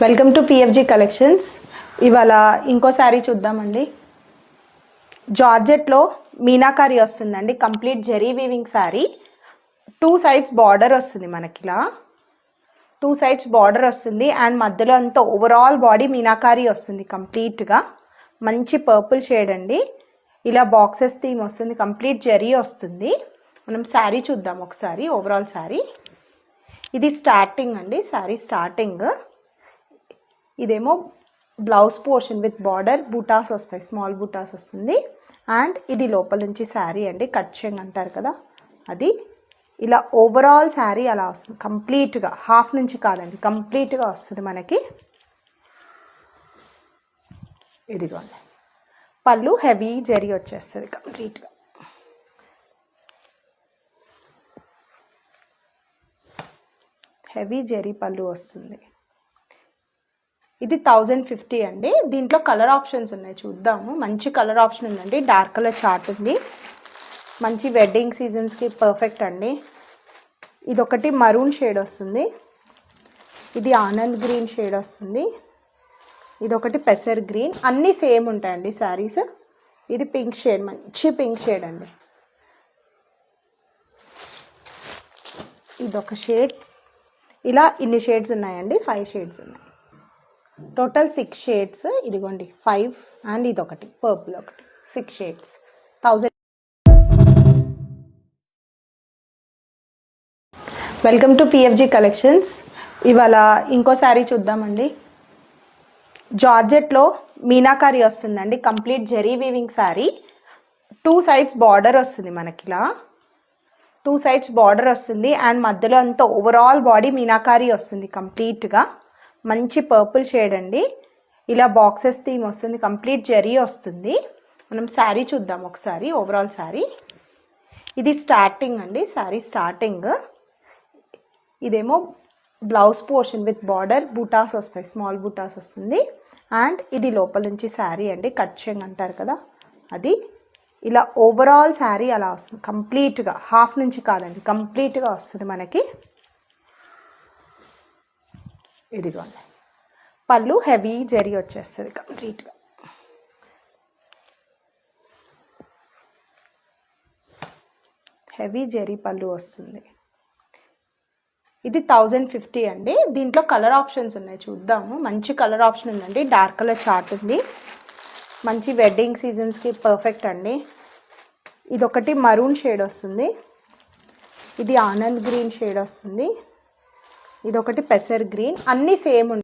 Welcome to PFG collections. ఇవాళ ఇంకో శారీ చూద్దామండి. జార్జెట్లో మీనాకారి వస్తుందండి. Complete zari weaving sari. 2 sides border వస్తుంది మనకి. ఇలా 2 సైడ్స్ బార్డర్ వస్తుంది అండ్ మధ్యలో అంతా ఓవరాల్ బాడీ మీనాకారి వస్తుంది కంప్లీట్గా. మంచి పర్పుల్ షేడ్ అండి. ఇలా బాక్సెస్ థీమ్ వస్తుంది. కంప్లీట్ జెరీ వస్తుంది. మనం శారీ చూద్దాం ఒకసారి. ఓవరాల్ శారీ ఇది స్టార్టింగ్ అండి. శారీ స్టార్టింగ్ ఇదేమో blouse portion with border buttas వస్తాయి. స్మాల్ బూటాస్ వస్తుంది అండ్ ఇది లోపల నుంచి శారీ అండి. కట్ చెంగ్ అంటారు కదా అది. ఇలా ఓవరాల్ శారీ అలా వస్తుంది కంప్లీట్గా. హాఫ్ నుంచి కాదండి, కంప్లీట్గా వస్తుంది మనకి. ఇదిగోండి పళ్ళు హెవీ జరీ వచ్చేస్తుంది కంప్లీట్గా. హెవీ జరీ పళ్ళు వస్తుంది. ఇది 1050 అండి. దీంట్లో కలర్ ఆప్షన్స్ ఉన్నాయి, చూద్దాము. మంచి కలర్ ఆప్షన్ ఉందండి. డార్క్ కలర్ చార్ట్ ఉంది. మంచి వెడ్డింగ్ సీజన్స్కి పర్ఫెక్ట్ అండి. ఇదొకటి మరూన్ షేడ్ వస్తుంది. ఇది ఆనంద్ గ్రీన్ షేడ్ వస్తుంది. ఇదొకటి పెసర్ గ్రీన్. అన్నీ సేమ్ ఉంటాయండి శారీస్. ఇది పింక్ షేడ్, మంచి పింక్ షేడ్ అండి. ఇదొక షేడ్. ఇలా ఇన్ని షేడ్స్ ఉన్నాయండి. 5 షేడ్స్ ఉన్నాయి. Total 6 shades. ఇదిగోండి 5 అండ్ ఇదొకటి పర్పుల్ ఒకటి. 6 shades 1000. Welcome to PFG collections. ఇవాళ ఇంకో శారీ చూద్దామండి. జార్జెట్లో మీనాకారి వస్తుందండి. Complete zari weaving sari. 2 sides border వస్తుంది మనకి. ఇలా 2 సైడ్స్ బార్డర్ వస్తుంది అండ్ మధ్యలో అంతా ఓవరాల్ బాడీ మీనాకారి వస్తుంది కంప్లీట్గా. మంచి పర్పుల్ షేడ్ అండి. ఇలా బాక్సెస్ థీమ్ వస్తుంది. కంప్లీట్ జెరీ వస్తుంది. మనం శారీ చూద్దాం ఒకసారి. ఓవరాల్ శారీ ఇది స్టార్టింగ్ అండి. శారీ స్టార్టింగ్ ఇదేమో blouse portion with border buttas వస్తాయి. స్మాల్ బూటాస్ వస్తుంది అండ్ ఇది లోపల నుంచి శారీ అండి. కట్ చెంగ్ అంటారు కదా అది. ఇలా ఓవరాల్ శారీ అలా వస్తుంది కంప్లీట్గా. హాఫ్ నుంచి కాదండి, కంప్లీట్గా వస్తుంది మనకి. ఇదిగోండి పళ్ళు హెవీ జరీ వచ్చేస్తుంది కంప్లీట్గా. హెవీ జరీ పళ్ళు వస్తుంది. ఇది 1050 అండి. దీంట్లో కలర్ ఆప్షన్స్ ఉన్నాయి, చూద్దాము. మంచి కలర్ ఆప్షన్ ఉందండి. డార్క్ కలర్ చార్ట్ ఉంది. మంచి వెడ్డింగ్ సీజన్స్కి పర్ఫెక్ట్ అండి. ఇదొకటి మరూన్ షేడ్ వస్తుంది. ఇది ఆనంద్ గ్రీన్ షేడ్ వస్తుంది. ఇదొకటి పెసర్ గ్రీన్. అన్నీ సేమ్ ఉంటాయి.